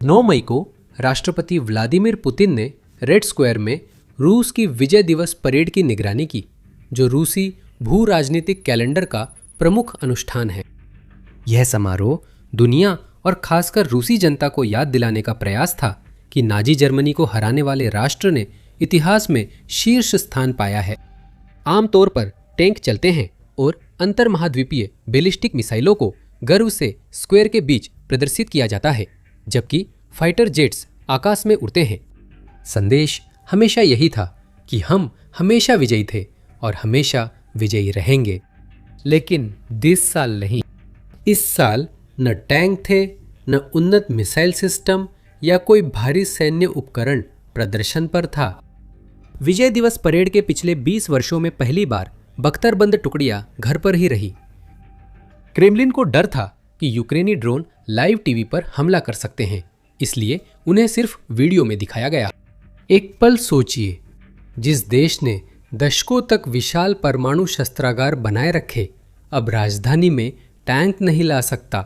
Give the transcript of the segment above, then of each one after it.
9 मई को राष्ट्रपति Vladimir Putin ने रेड स्क्वायर में रूस की विजय दिवस परेड की निगरानी की, जो रूसी भू राजनीतिक कैलेंडर का प्रमुख अनुष्ठान है। यह समारोह दुनिया और खासकर रूसी जनता को याद दिलाने का प्रयास था कि नाजी जर्मनी को हराने वाले राष्ट्र ने इतिहास में शीर्ष स्थान पाया है। आमतौर पर टैंक चलते हैं और अंतर महाद्वीपीय बैलिस्टिक मिसाइलों को गर्व से स्क्वायर के बीच प्रदर्शित किया जाता है, जबकि फाइटर जेट्स आकाश में उड़ते हैं। संदेश हमेशा यही था कि हम हमेशा विजयी थे और हमेशा विजयी रहेंगे। लेकिन 20 साल नहीं, इस साल न टैंक थे, न उन्नत मिसाइल सिस्टम या कोई भारी सैन्य उपकरण प्रदर्शन पर था। विजय दिवस परेड के पिछले 20 वर्षों में पहली बार बख्तरबंद टुकड़ियां घर पर ही रही। क्रेमलिन को डर था कि यूक्रेनी ड्रोन लाइव टीवी पर हमला कर सकते हैं, इसलिए उन्हें सिर्फ वीडियो में दिखाया गया। एक पल सोचिए, जिस देश ने दशकों तक विशाल परमाणु शस्त्रागार बनाए रखे, अब राजधानी में टैंक नहीं ला सकता,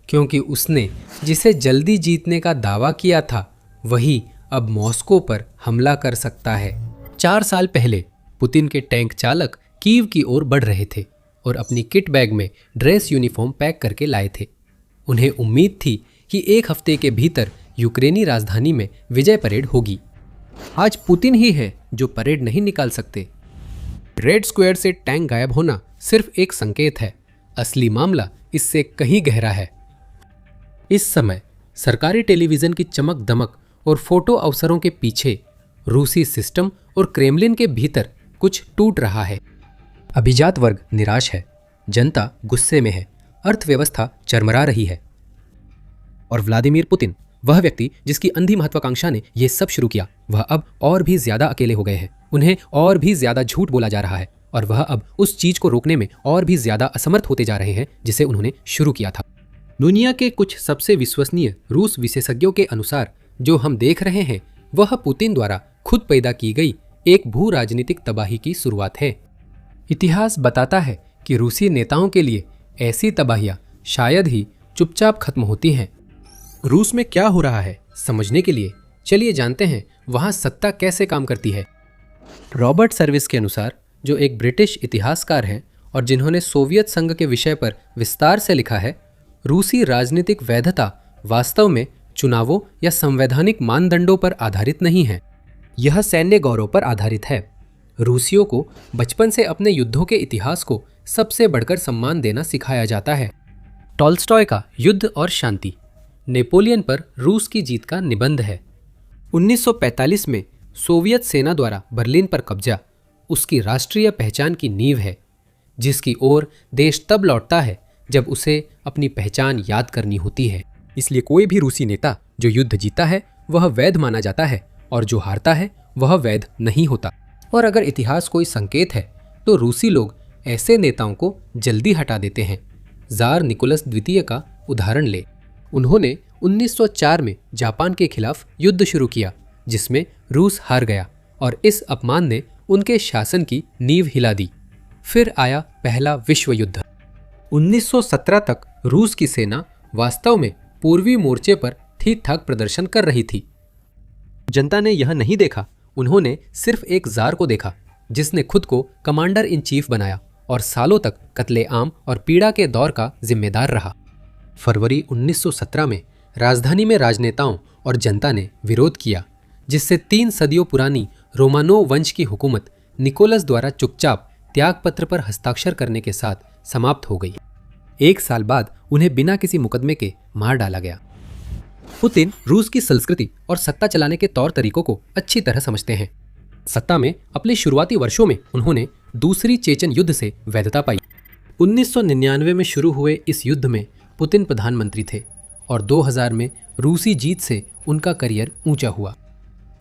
क्योंकि उसने जिसे जल्दी जीतने का दावा किया था वही अब मॉस्को पर हमला कर सकता है। 4 साल पहले पुतिन के टैंक चालक कीव की ओर बढ़ रहे थे और अपनी किट बैग में ड्रेस यूनिफॉर्म पैक करके लाए थे। उन्हें उम्मीद थी कि 1 हफ्ते के भीतर यूक्रेनी राजधानी में विजय परेड होगी। आज पुतिन ही है जो परेड नहीं निकाल सकते। रेड स्क्वायर से टैंक गायब होना सिर्फ एक संकेत है, असली मामला इससे कहीं गहरा है। इस समय सरकारी टेलीविजन की चमक दमक और फोटो अवसरों के पीछे रूसी सिस्टम और क्रेमलिन के भीतर कुछ टूट रहा है। अभिजात वर्ग निराश है, जनता गुस्से में है, अर्थव्यवस्था चरमरा रही है। और व्लादिमीर पुतिन, वह व्यक्ति जिसकी अंधी महत्वाकांक्षा ने यह सब शुरू किया, वह अब और भी ज्यादा अकेले हो गए हैं। उन्हें और भी ज्यादा झूठ बोला जा रहा है और वह अब उस चीज को रोकने में और भी ज्यादा असमर्थ होते जा रहे हैं जिसे उन्होंने शुरू किया था। दुनिया के कुछ सबसे विश्वसनीय रूस विशेषज्ञों के अनुसार जो हम देख रहे हैं वह पुतिन द्वारा खुद पैदा की गई एक भू राजनीतिक तबाही की शुरुआत है। इतिहास बताता है कि रूसी नेताओं के लिए ऐसी तबाहियां शायद ही चुपचाप खत्म होती हैं। रूस में क्या हो रहा है समझने के लिए चलिए जानते हैं वहां सत्ता कैसे काम करती है। रॉबर्ट सर्विस के अनुसार, जो एक ब्रिटिश इतिहासकार हैं और जिन्होंने सोवियत संघ के विषय पर विस्तार से लिखा है, रूसी राजनीतिक वैधता वास्तव में चुनावों या संवैधानिक मानदंडों पर आधारित नहीं है, यह सैन्य गौरव पर आधारित है। रूसियों को बचपन से अपने युद्धों के इतिहास को सबसे बढ़कर सम्मान देना सिखाया जाता है। टॉल्स्टॉय का युद्ध और शांति नेपोलियन पर रूस की जीत का निबंध है। 1945 में सोवियत सेना द्वारा बर्लिन पर कब्जा उसकी राष्ट्रीय पहचान की नींव है, जिसकी ओर देश तब लौटता है जब उसे अपनी पहचान याद करनी होती है। इसलिए कोई भी रूसी नेता जो युद्ध जीता है वह वैध माना जाता है और जो हारता है वह वैध नहीं होता। और अगर इतिहास कोई संकेत है तो रूसी लोग ऐसे नेताओं को जल्दी हटा देते हैं। जार निकोलस द्वितीय का उदाहरण ले। उन्होंने 1904 में जापान के खिलाफ युद्ध शुरू किया, जिसमें रूस हार गया और इस अपमान ने उनके शासन की नींव हिला दी। फिर आया पहला विश्व युद्ध। 1917 तक रूस की सेना वास्तव में पूर्वी मोर्चे पर ठीक ठाक प्रदर्शन कर रही थी। जनता ने यह नहीं देखा, उन्होंने सिर्फ एक जार को देखा जिसने खुद को कमांडर इन चीफ बनाया और सालों तक कत्लेआम और पीड़ा के दौर का जिम्मेदार रहा। फरवरी 1917 में राजधानी में राजनेताओं और जनता ने विरोध किया, जिससे 3 सदियों पुरानी रोमानोव वंश की हुकूमत निकोलस द्वारा चुपचाप त्यागपत्र पर हस्ताक्षर करने के साथ समाप्त हो गई। 1 साल बाद उन्हें बिना किसी मुकदमे के मार डाला गया। पुतिन रूस की संस्कृति और सत्ता चलाने के तौर तरीकों को अच्छी तरह समझते हैं। सत्ता में अपने शुरुआती वर्षों में उन्होंने दूसरी चेचन युद्ध से वैधता पाई। 1999 में शुरू हुए इस युद्ध में पुतिन प्रधानमंत्री थे और 2000 में रूसी जीत से उनका करियर ऊंचा हुआ।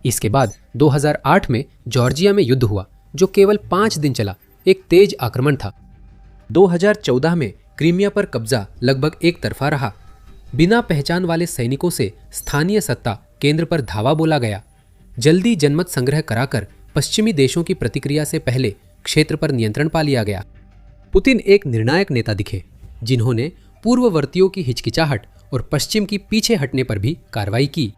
इसके बाद 2008 में जॉर्जिया में युद्ध हुआ, जो केवल 5 दिन चला, एक तेज आक्रमण था। 2014 में क्रीमिया पर कब्जा लगभग एक तरफा रहा। बिना पहचान वाले सैनिकों से स्थानीय सत्ता केंद्र पर धावा बोला गया। जल्दी जनमत संग्रह कराकर पश्चिमी देशों की प्रतिक्रिया से पहले क्षेत्र पर नियंत्रण पा लिया गया। पुतिन एक निर्णायक नेता दिखे, जिन्होंने पूर्ववर्तियों की हिचकिचाहट और पश्चिम की पीछे हटने पर भी कार्रवाई की।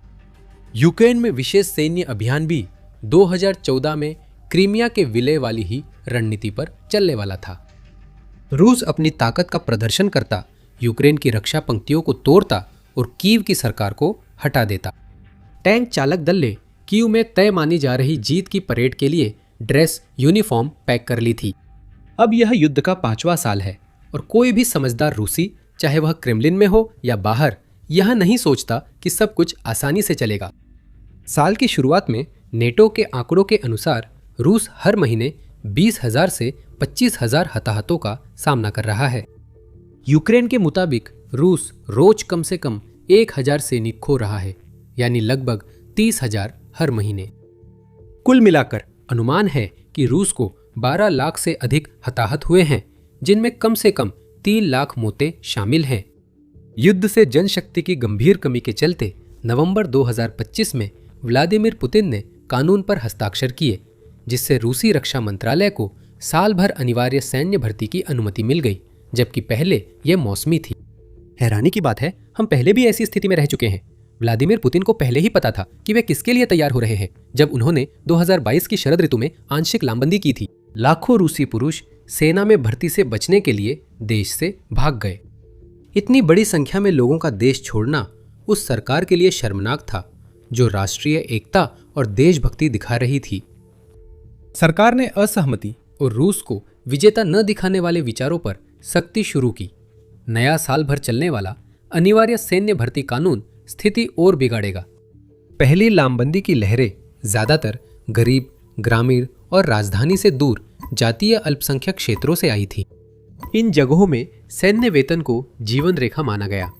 यूक्रेन में विशेष सैन्य अभियान भी 2014 में क्रीमिया के विलय वाली ही रणनीति पर चलने वाला था। रूस अपनी ताकत का प्रदर्शन करता, यूक्रेन की रक्षा पंक्तियों को तोड़ता और कीव की सरकार को हटा देता। टैंक चालक दल ने कीव में तय मानी जा रही जीत की परेड के लिए ड्रेस यूनिफॉर्म पैक कर ली थी। अब यह युद्ध का 5वां साल है और कोई भी समझदार रूसी, चाहे वह क्रेमलिन में हो या बाहर, यह नहीं सोचता कि सब कुछ आसानी से चलेगा। साल की शुरुआत में नेटो के आंकड़ों के अनुसार रूस हर महीने 20,000 से 25,000 हताहतों का सामना कर रहा है। यूक्रेन के मुताबिक रूस रोज कम से कम 1,000 सैनिक खो रहा है, यानी लगभग 30,000 हर महीने। कुल मिलाकर अनुमान है कि रूस को 12 लाख से अधिक हताहत हुए हैं, जिनमें कम से कम 3 लाख मौतें शामिल हैं। युद्ध से जनशक्ति की गंभीर कमी के चलते नवंबर 2025 में व्लादिमीर पुतिन ने कानून पर हस्ताक्षर किए, जिससे रूसी रक्षा मंत्रालय को साल भर अनिवार्य सैन्य भर्ती की अनुमति मिल गई, जबकि पहले यह मौसमी थी। हैरानी की बात है, हम पहले भी ऐसी स्थिति में रह चुके हैं। व्लादिमीर पुतिन को पहले ही पता था कि वे किसके लिए तैयार हो रहे हैं, जब उन्होंने 2022 की शरद ऋतु में आंशिक लामबंदी की थी। लाखों रूसी पुरुष सेना में भर्ती से बचने के लिए देश से भाग गए। इतनी बड़ी संख्या में लोगों का देश छोड़ना उस सरकार के लिए शर्मनाक था, जो राष्ट्रीय एकता और देशभक्ति दिखा रही थी। सरकार ने असहमति और रूस को विजेता न दिखाने वाले विचारों पर सख्ती शुरू की। नया साल भर चलने वाला अनिवार्य सैन्य भर्ती कानून स्थिति और बिगाड़ेगा। पहली लामबंदी की लहरें ज्यादातर गरीब, ग्रामीण और राजधानी से दूर जातीय अल्पसंख्यक क्षेत्रों से आई थी। इन जगहों में सैन्य वेतन को जीवन रेखा माना गया,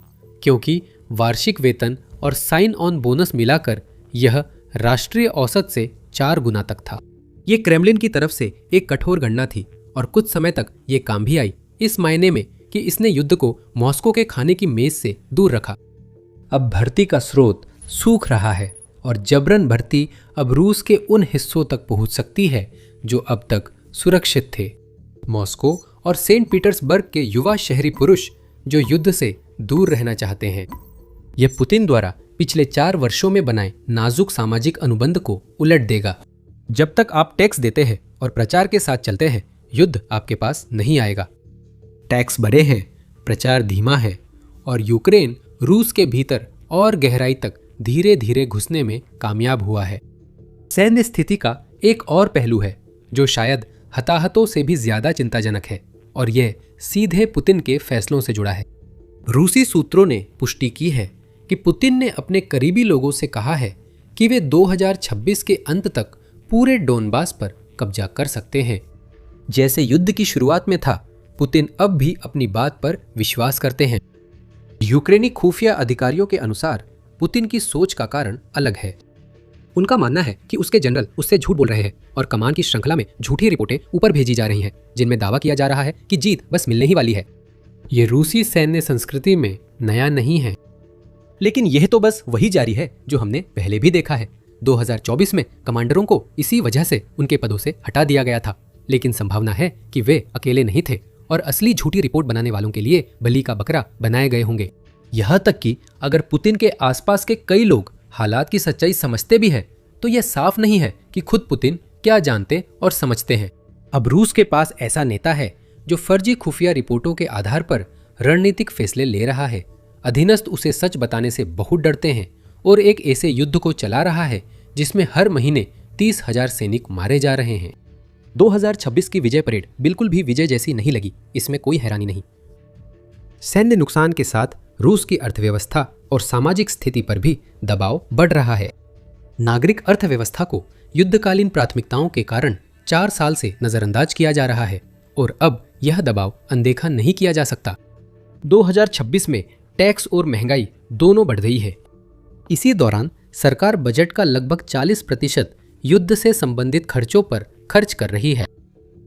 क्योंकि वार्षिक वेतन और साइन ऑन बोनस मिलाकर यह राष्ट्रीय औसत से 4 गुना तक था। ये क्रेमलिन की तरफ से एक कठोर गणना थी और कुछ समय तक ये काम भी आई, इस मायने में कि इसने युद्ध को मॉस्को के खाने की मेज से दूर रखा। अब भर्ती का स्रोत सूख रहा है और जबरन भर्ती अब रूस के उन हिस्सों तक पहुंच सकती है जो अब तक सुरक्षित थे। मॉस्को और सेंट पीटर्सबर्ग के युवा शहरी पुरुष जो युद्ध से दूर रहना चाहते हैं। यह पुतिन द्वारा पिछले 4 वर्षों में बनाए नाजुक सामाजिक अनुबंध को उलट देगा। जब तक आप टैक्स देते हैं और प्रचार के साथ चलते हैं, युद्ध आपके पास नहीं आएगा। टैक्स बड़े हैं, प्रचार धीमा है और यूक्रेन रूस के भीतर और गहराई तक धीरे धीरे घुसने में कामयाब हुआ है। सैन्य स्थिति का एक और पहलू है जो शायद हताहतों से भी ज्यादा चिंताजनक है, और यह सीधे पुतिन के फैसलों से जुड़ा है। रूसी सूत्रों ने पुष्टि की है कि पुतिन ने अपने करीबी लोगों से कहा है कि वे 2026 के अंत तक पूरे डोनबास पर कब्जा कर सकते हैं। जैसे युद्ध की शुरुआत में था, पुतिन अब भी अपनी बात पर विश्वास करते हैं। यूक्रेनी खुफिया अधिकारियों के अनुसार पुतिन की सोच का कारण अलग है। उनका मानना है कि उसके जनरल उससे झूठ बोल रहे हैं और कमान की श्रृंखला में झूठी रिपोर्टें ऊपर भेजी जा रही हैं, जिनमें दावा किया जा रहा है कि जीत बस मिलने ही वाली है। ये रूसी सैन्य संस्कृति में नया नहीं है, लेकिन यह तो बस वही जारी है जो हमने पहले भी देखा है। 2024 में कमांडरों को इसी वजह से उनके पदों से हटा दिया गया था, लेकिन संभावना है कि वे अकेले नहीं थे और असली झूठी रिपोर्ट बनाने वालों के लिए बलि का बकरा बनाए गए होंगे। यहाँ तक कि अगर पुतिन के आसपास के कई लोग हालात की सच्चाई समझते भी है, तो यह साफ नहीं है कि खुद पुतिन क्या जानते और समझते हैं। अब रूस के पास ऐसा नेता है जो फर्जी खुफिया रिपोर्टों के आधार पर रणनीतिक फैसले ले रहा है। अधीनस्थ उसे सच बताने से बहुत डरते हैं और एक ऐसे युद्ध को चला रहा है जिसमें हर महीने 30,000 सैनिक मारे जा रहे हैं। 2026 की विजय परेड बिल्कुल भी विजय जैसी नहीं लगी, इसमें कोई हैरानी नहीं। सैन्य नुकसान के साथ रूस की अर्थव्यवस्था और सामाजिक स्थिति पर भी दबाव बढ़ रहा है। नागरिक अर्थव्यवस्था को युद्धकालीन प्राथमिकताओं के कारण 4 साल से नजरअंदाज किया जा रहा है और अब यह दबाव अनदेखा नहीं किया जा सकता। 2026 में टैक्स और महंगाई दोनों बढ़ गई है। इसी दौरान सरकार बजट का लगभग 40% युद्ध से संबंधित खर्चों पर खर्च कर रही है।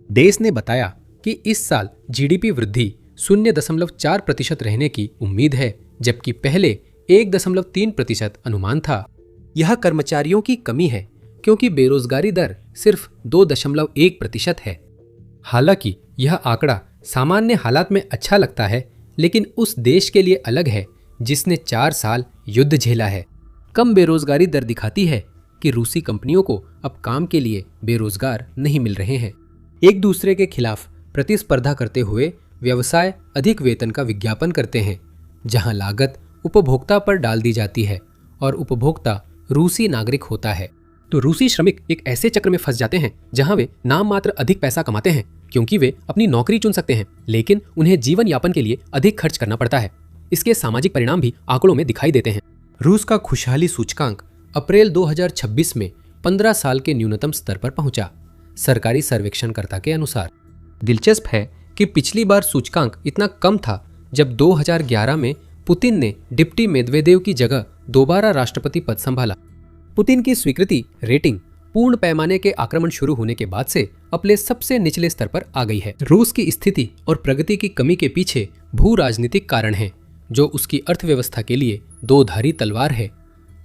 देश ने बताया कि इस साल जीडीपी वृद्धि 0.4% रहने की उम्मीद है, जबकि पहले 1.3% अनुमान था। यह कर्मचारियों की कमी है क्योंकि बेरोजगारी दर सिर्फ 2.1% है। हालांकि यह आंकड़ा सामान्य हालात में अच्छा लगता है, लेकिन उस देश के लिए अलग है जिसने 4 साल युद्ध झेला है। कम बेरोजगारी दर दिखाती है कि रूसी कंपनियों को अब काम के लिए बेरोजगार नहीं मिल रहे हैं। एक दूसरे के खिलाफ प्रतिस्पर्धा करते हुए व्यवसाय अधिक वेतन का विज्ञापन करते हैं, जहां लागत उपभोक्ता पर डाल दी जाती है और उपभोक्ता रूसी नागरिक होता है। तो रूसी श्रमिक एक ऐसे चक्र में फंस जाते हैं जहां वे नाम मात्र अधिक पैसा कमाते हैं, क्योंकि वे अपनी नौकरी चुन सकते हैं, लेकिन उन्हें जीवन यापन के लिए अधिक खर्च करना पड़ता है। इसके सामाजिक परिणाम भी आंकड़ों में दिखाई देते हैं। रूस का खुशहाली सूचकांक अप्रैल 2026 में 15 साल के न्यूनतम स्तर पर पहुंचा, सरकारी सर्वेक्षणकर्ता के अनुसार। दिलचस्प है कि पिछली बार सूचकांक इतना कम था जब 2011 में पुतिन ने डिप्टी मेदवेदेव की जगह दोबारा राष्ट्रपति पद संभाला। पुतिन की स्वीकृति रेटिंग पूर्ण पैमाने के आक्रमण शुरू होने के बाद से अपने सबसे निचले स्तर पर आ गई है। रूस की स्थिति और प्रगति की कमी के पीछे भू राजनीतिक कारण हैं, जो उसकी अर्थव्यवस्था के लिए दो-धारी तलवार है।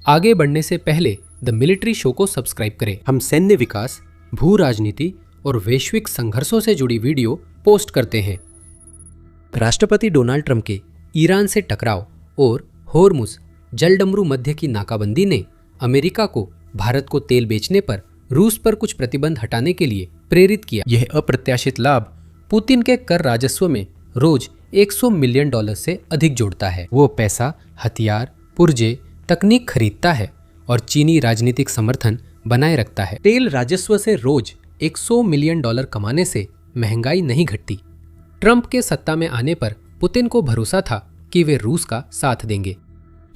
आगे बढ़ने से पहले द मिलिट्री शो को सब्सक्राइब करें। हम सैन्य विकास, भू राजनीति और वैश्विक संघर्षों से जुड़ी वीडियो पोस्ट करते हैं। राष्ट्रपति डोनाल्ड ट्रंप के ईरान से टकराव और होर्मुज जलडमरू मध्य की नाकाबंदी ने अमेरिका को भारत को तेल बेचने पर रूस पर कुछ प्रतिबंध हटाने के लिए प्रेरित किया। यह अप्रत्याशित लाभ पुतिन के कर राजस्व में रोज $100 मिलियन से अधिक जोड़ता है। वो पैसा हथियार, पुर्जे, तकनीक खरीदता है और चीनी राजनीतिक समर्थन बनाए रखता है। तेल राजस्व से रोज $100 मिलियन कमाने से महंगाई नहीं घटती। ट्रंप के सत्ता में आने पर पुतिन को भरोसा था कि वे रूस का साथ देंगे।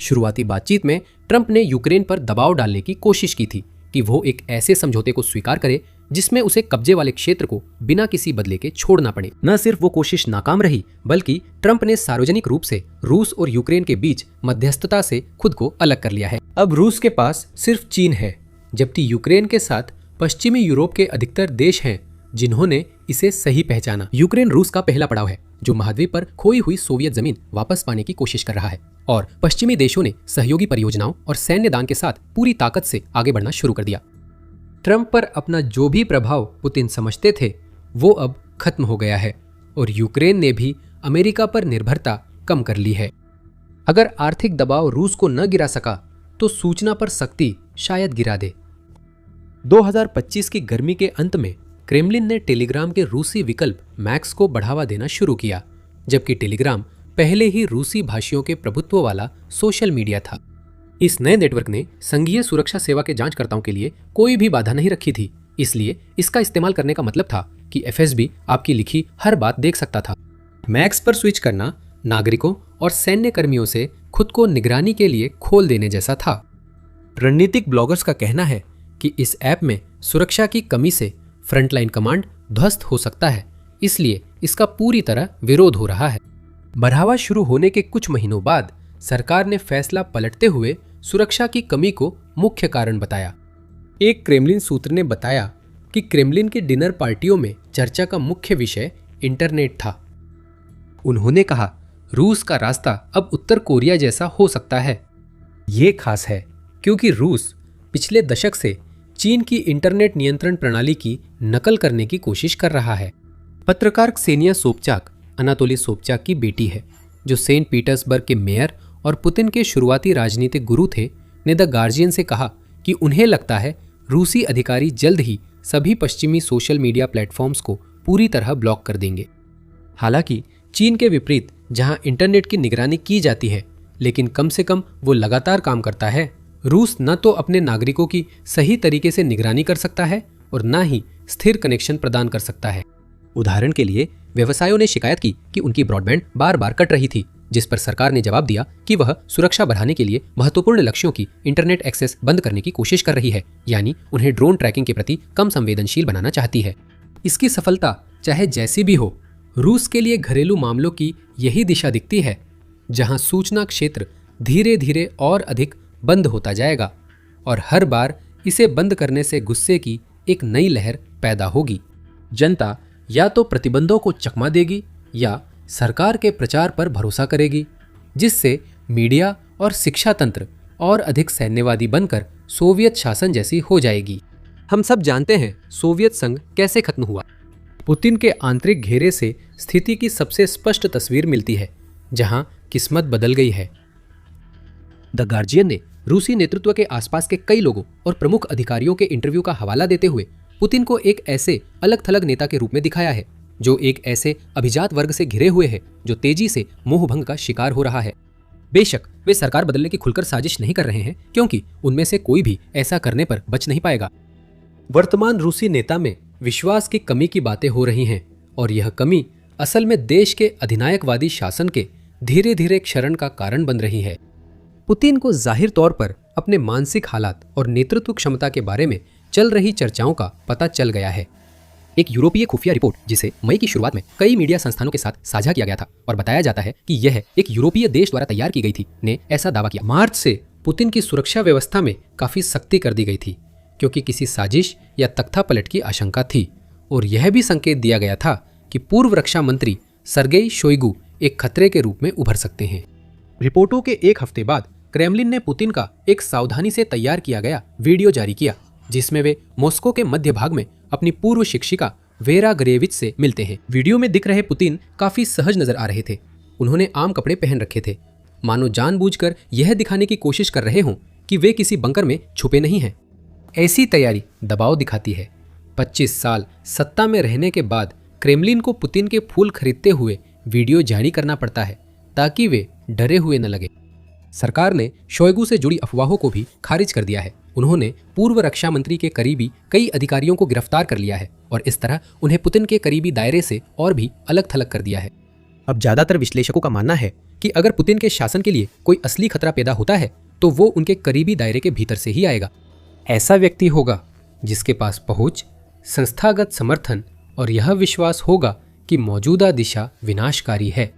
शुरुआती बातचीत में ट्रंप ने यूक्रेन पर दबाव डालने की कोशिश की थी कि वो एक ऐसे समझौते को स्वीकार करे जिसमें उसे कब्जे वाले क्षेत्र को बिना किसी बदले के छोड़ना पड़े। न सिर्फ वो कोशिश नाकाम रही, बल्कि ट्रंप ने सार्वजनिक रूप से रूस और यूक्रेन के बीच मध्यस्थता से खुद को अलग कर लिया है। अब रूस के पास सिर्फ चीन है, जबकि यूक्रेन के साथ पश्चिमी यूरोप के अधिकतर देश हैं जिन्होंने इसे सही पहचाना। यूक्रेन रूस का पहला पड़ाव है जो महाद्वीप पर खोई हुई सोवियत जमीन वापस पाने की कोशिश कर रहा है, और पश्चिमी देशों ने सहयोगी परियोजनाओं और सैन्य दान के साथ पूरी ताकत से आगे बढ़ना शुरू कर दिया। ट्रंप पर अपना जो भी प्रभाव पुतिन समझते थे वो अब खत्म हो गया है और यूक्रेन ने भी अमेरिका पर निर्भरता कम कर ली है। अगर आर्थिक दबाव रूस को न गिरा सका तो सूचना पर सख्ती शायद गिरा दे। 2025 की गर्मी के अंत में क्रेमलिन ने टेलीग्राम के रूसी विकल्प मैक्स को बढ़ावा देना शुरू किया, जबकि टेलीग्राम पहले ही रूसी भाषियों के प्रभुत्व वाला सोशल मीडिया था। इस नए नेटवर्क ने संघीय सुरक्षा सेवा के जांचकर्ताओं के लिए कोई भी बाधा नहीं रखी थी, इसलिए इसका इस्तेमाल करने का मतलब था कि एफएसबी आपकी लिखी हर बात देख सकता था। मैक्स पर स्विच करना नागरिकों और सैन्य कर्मियों से खुद को निगरानी के लिए खोल देने जैसा था। रणनीतिक ब्लॉगर्स का कहना है कि इस ऐप में सुरक्षा की कमी से फ्रंटलाइन कमांड ध्वस्त हो सकता है, इसलिए इसका पूरी तरह विरोध हो रहा है। बढ़ावा शुरू होने के कुछ महीनों बाद सरकार ने फैसला पलटते हुए सुरक्षा की कमी को मुख्य कारण बताया। एक क्रेमलिन सूत्र ने बताया कि क्रेमलिन की डिनर पार्टियों में चर्चा का मुख्य विषय इंटरनेट था। उन्होंने कहा, रूस का रास्ता अब उत्तर कोरिया जैसा हो सकता है। ये खास है क्योंकि रूस पिछले दशक से चीन की इंटरनेट नियंत्रण प्रणाली की नकल करने की कोशिश कर रहा है। पत्रकार क्सेनिया सोबचाक अनातोली सोबचाक की बेटी है, जो सेंट पीटर्सबर्ग के मेयर और पुतिन के शुरुआती राजनीतिक गुरु थे, ने द गार्जियन से कहा कि उन्हें लगता है रूसी अधिकारी जल्द ही सभी पश्चिमी सोशल मीडिया प्लेटफॉर्म्स को पूरी तरह ब्लॉक कर देंगे। हालांकि चीन के विपरीत जहां इंटरनेट की निगरानी की जाती है, लेकिन कम से कम वो लगातार काम करता है, रूस न तो अपने नागरिकों की सही तरीके से निगरानी कर सकता है और न ही स्थिर कनेक्शन प्रदान कर सकता है। उदाहरण के लिए, व्यवसायों ने शिकायत की कि उनकी ब्रॉडबैंड बार बार कट रही थी, जिस पर सरकार ने जवाब दिया कि वह सुरक्षा बढ़ाने के लिए महत्वपूर्ण लक्ष्यों की इंटरनेट एक्सेस बंद करने की कोशिश कर रही है, यानी उन्हें ड्रोन ट्रैकिंग के प्रति कम संवेदनशील बनाना चाहती है। इसकी सफलता चाहे जैसी भी हो, रूस के लिए घरेलू मामलों की यही दिशा दिखती है, जहां सूचना क्षेत्र धीरे धीरे और अधिक बंद होता जाएगा और हर बार इसे बंद करने से गुस्से की एक नई लहर पैदा होगी। जनता या तो प्रतिबंधों को चकमा देगी या सरकार के प्रचार पर भरोसा करेगी, जिससे मीडिया और शिक्षा तंत्र और अधिक सैन्यवादी बनकर सोवियत शासन जैसी हो जाएगी। हम सब जानते हैं सोवियत संघ कैसे खत्म हुआ। पुतिन के आंतरिक घेरे से स्थिति की सबसे स्पष्ट तस्वीर मिलती है, जहां किस्मत बदल गई है। द गार्जियन ने रूसी नेतृत्व के आसपास के कई लोगों और प्रमुख अधिकारियों के इंटरव्यू का हवाला देते हुए पुतिन को एक ऐसे अलग थलग नेता के रूप में दिखाया है जो एक ऐसे अभिजात वर्ग से घिरे हुए है जो तेजी से मोहभंग का शिकार हो रहा है। बेशक वे सरकार बदलने की खुलकर साजिश नहीं कर रहे हैं, क्योंकि उनमें से कोई भी ऐसा करने पर बच नहीं पाएगा। वर्तमान रूसी नेता में विश्वास की कमी की बातें हो रही हैं और यह कमी असल में देश के अधिनायकवादी शासन के धीरे धीरे क्षरण का कारण बन रही है। पुतिन को जाहिर तौर पर अपने मानसिक हालात और नेतृत्व क्षमता के बारे में चल रही चर्चाओं का पता चल गया है। एक यूरोपीय खुफिया रिपोर्ट जिसे मई की शुरुआत में कई मीडिया संस्थानों के साथ साझा किया गया था और बताया जाता है कि यह एक यूरोपीय देश द्वारा तैयार की गई थी, ने ऐसा दावा किया। मार्च से पुतिन की सुरक्षा व्यवस्था में काफी सख्ती कर दी गई थी, क्योंकि किसी साजिश या तख्तापलट की आशंका थी और यह भी संकेत दिया गया था कि पूर्व रक्षा मंत्री सर्गेई शोइगु एक खतरे के रूप में उभर सकते हैं। रिपोर्टों के एक हफ्ते बाद क्रेमलिन ने पुतिन का एक सावधानी से तैयार किया गया वीडियो जारी किया, जिसमें वे मॉस्को के मध्य भाग में अपनी पूर्व शिक्षिका वेरा ग्रेविच से मिलते हैं। वीडियो में दिख रहे पुतिन काफी सहज नजर आ रहे थे। उन्होंने आम कपड़े पहन रखे थे, मानो जानबूझकर यह दिखाने की कोशिश कर रहे हों कि वे किसी बंकर में छुपे नहीं हैं। ऐसी तैयारी दबाव दिखाती है। 25 साल सत्ता में रहने के बाद क्रेमलिन को पुतिन के फूल खरीदते हुए वीडियो जारी करना पड़ता है ताकि वे डरे हुए न लगे। सरकार ने शोइगु से जुड़ी अफवाहों को भी खारिज कर दिया है। उन्होंने पूर्व रक्षा मंत्री के करीबी कई अधिकारियों को गिरफ्तार कर लिया है और इस तरह उन्हें पुतिन के करीबी दायरे से और भी अलग थलग कर दिया है। अब ज्यादातर विश्लेषकों का मानना है कि अगर पुतिन के शासन के लिए कोई असली खतरा पैदा होता है तो वो उनके करीबी दायरे के भीतर से ही आएगा। ऐसा व्यक्ति होगा जिसके पास पहुंच, संस्थागत समर्थन और यह विश्वास होगा कि मौजूदा दिशा विनाशकारी है।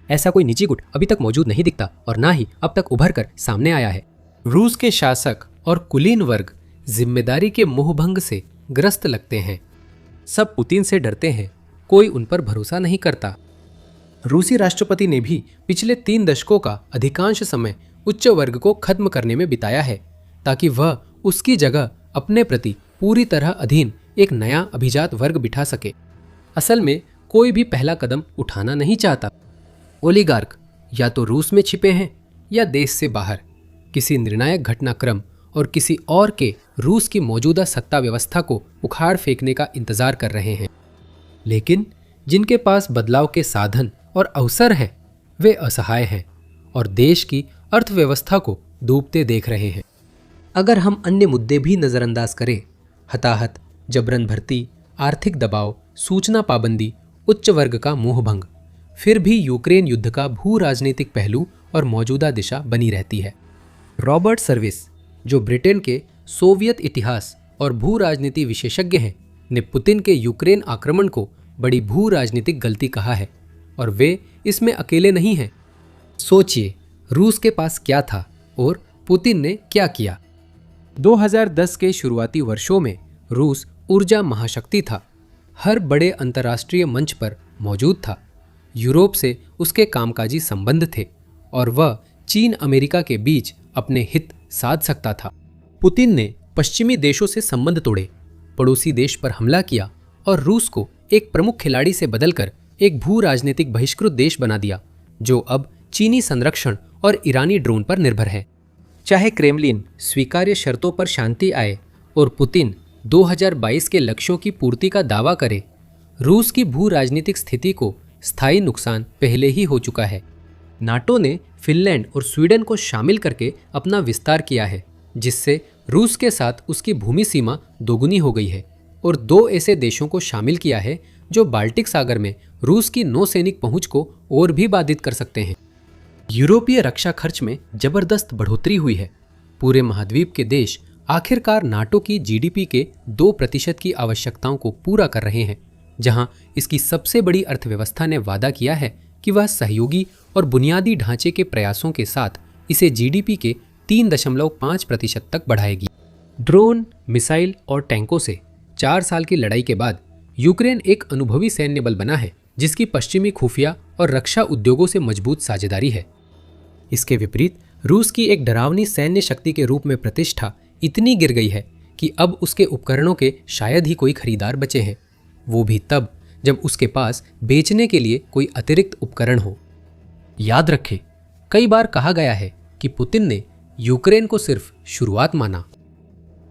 ऐसा कोई निजी गुट अभी तक मौजूद नहीं दिखता और ना ही अब तक उभर कर सामने आया है। रूस के शासक और कुलीन वर्ग जिम्मेदारी के मोहभंग से ग्रस्त लगते हैं। सब पुतिन से डरते हैं, कोई उन पर भरोसा नहीं करता। रूसी राष्ट्रपति ने भी पिछले 3 दशकों का अधिकांश समय उच्च वर्ग को खत्म करने में बिताया है ताकि वह उसकी जगह अपने प्रति पूरी तरह अधीन एक नया अभिजात वर्ग बिठा सके। असल में कोई भी पहला कदम उठाना नहीं चाहता। ओलिगार्क या तो रूस में छिपे हैं या देश से बाहर किसी निर्णायक घटनाक्रम और किसी और के रूस की मौजूदा सत्ता व्यवस्था को उखाड़ फेंकने का इंतजार कर रहे हैं। लेकिन जिनके पास बदलाव के साधन और अवसर हैं, वे असहाय हैं और देश की अर्थव्यवस्था को डूबते देख रहे हैं। अगर हम अन्य मुद्दे भी नज़रअंदाज करें, हताहत, जबरन भर्ती, आर्थिक दबाव, सूचना पाबंदी, उच्च वर्ग का मोहभंग, फिर भी यूक्रेन युद्ध का भू राजनीतिक पहलू और मौजूदा दिशा बनी रहती है। रॉबर्ट सर्विस, जो ब्रिटेन के सोवियत इतिहास और भू राजनीति विशेषज्ञ हैं, ने पुतिन के यूक्रेन आक्रमण को बड़ी भू राजनीतिक गलती कहा है और वे इसमें अकेले नहीं हैं। सोचिए, रूस के पास क्या था और पुतिन ने क्या किया। 2010 के शुरुआती वर्षों में रूस ऊर्जा महाशक्ति था, हर बड़े अंतर्राष्ट्रीय मंच पर मौजूद था। यूरोप से उसके कामकाजी संबंध थे और वह चीन अमेरिका के बीच अपने हित साध सकता था। पुतिन ने पश्चिमी देशों से संबंध तोड़े, पड़ोसी देश पर हमला किया और रूस को एक प्रमुख खिलाड़ी से बदलकर एक भू राजनीतिक बहिष्कृत देश बना दिया, जो अब चीनी संरक्षण और ईरानी ड्रोन पर निर्भर है। चाहे क्रेमलिन स्वीकार्य शर्तों पर शांति आए और पुतिन 2022 के लक्ष्यों की पूर्ति का दावा करे, रूस की भू राजनीतिक स्थिति को स्थायी नुकसान पहले ही हो चुका है। नाटो ने फिनलैंड और स्वीडन को शामिल करके अपना विस्तार किया है, जिससे रूस के साथ उसकी भूमि सीमा दोगुनी हो गई है और 2 ऐसे देशों को शामिल किया है जो बाल्टिक सागर में रूस की नौसैनिक पहुंच को और भी बाधित कर सकते हैं। यूरोपीय रक्षा खर्च में जबरदस्त बढ़ोतरी हुई है। पूरे महाद्वीप के देश आखिरकार नाटो की जीडीपी के 2% की आवश्यकताओं को पूरा कर रहे हैं, जहां इसकी सबसे बड़ी अर्थव्यवस्था ने वादा किया है कि वह सहयोगी और बुनियादी ढांचे के प्रयासों के साथ इसे जीडीपी के 3.5% तक बढ़ाएगी। ड्रोन, मिसाइल और टैंकों से 4 साल की लड़ाई के बाद यूक्रेन एक अनुभवी सैन्य बल बना है, जिसकी पश्चिमी खुफिया और रक्षा उद्योगों से मजबूत साझेदारी है। इसके विपरीत रूस की एक डरावनी सैन्य शक्ति के रूप में प्रतिष्ठा इतनी गिर गई है कि अब उसके उपकरणों के शायद ही कोई खरीदार बचे हैं, वो भी तब जब उसके पास बेचने के लिए कोई अतिरिक्त उपकरण हो। याद रखें, कई बार कहा गया है कि पुतिन ने यूक्रेन को सिर्फ शुरुआत माना।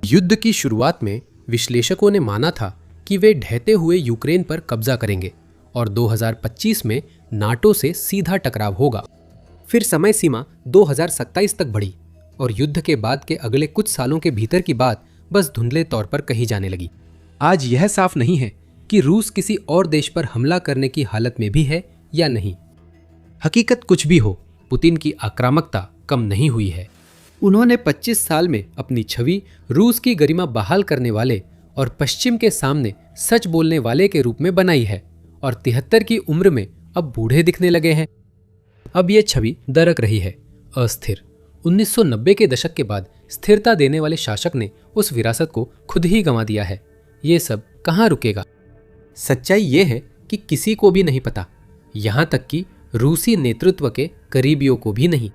युद्ध की शुरुआत में विश्लेषकों ने माना था कि वे ढहते हुए यूक्रेन पर कब्जा करेंगे और 2025 में नाटो से सीधा टकराव होगा। फिर समय सीमा 2027 तक बढ़ी और युद्ध के बाद के अगले कुछ सालों के भीतर की बात बस धुंधले तौर पर कही जाने लगी। आज यह साफ नहीं है कि रूस किसी और देश पर हमला करने की हालत में भी है या नहीं। हकीकत कुछ भी हो, पुतिन की आक्रामकता कम नहीं हुई है। उन्होंने 25 साल में अपनी छवि रूस की गरिमा बहाल करने वाले और पश्चिम के सामने सच बोलने वाले के रूप में बनाई है और 73 की उम्र में अब बूढ़े दिखने लगे हैं। अब यह छवि दरक रही है, अस्थिर। 1990 के दशक के बाद स्थिरता देने वाले शासक ने उस विरासत को खुद ही गंवा दिया है। ये सब कहाँ रुकेगा? सच्चाई ये है कि किसी को भी नहीं पता, यहां तक कि रूसी नेतृत्व के करीबियों को भी नहीं।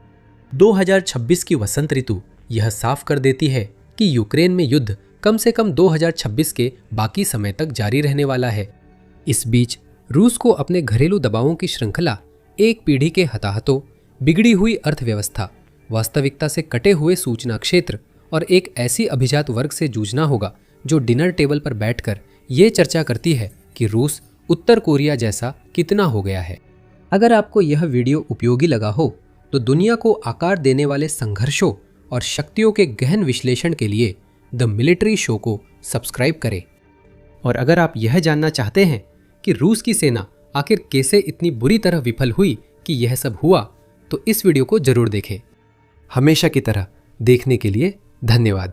2026 की वसंत ऋतु यह साफ कर देती है कि यूक्रेन में युद्ध कम से कम 2026 के बाकी समय तक जारी रहने वाला है। इस बीच रूस को अपने घरेलू दबावों की श्रृंखला, एक पीढ़ी के हताहतों, बिगड़ी हुई अर्थव्यवस्था, वास्तविकता से कटे हुए सूचना क्षेत्र और एक ऐसी अभिजात वर्ग से जूझना होगा जो डिनर टेबल पर बैठकर ये चर्चा करती है कि रूस उत्तर कोरिया जैसा कितना हो गया है। अगर आपको यह वीडियो उपयोगी लगा हो तो दुनिया को आकार देने वाले संघर्षों और शक्तियों के गहन विश्लेषण के लिए द मिलिट्री शो को सब्सक्राइब करें। और अगर आप यह जानना चाहते हैं कि रूस की सेना आखिर कैसे इतनी बुरी तरह विफल हुई कि यह सब हुआ, तो इस वीडियो को जरूर देखें। हमेशा की तरह देखने के लिए धन्यवाद।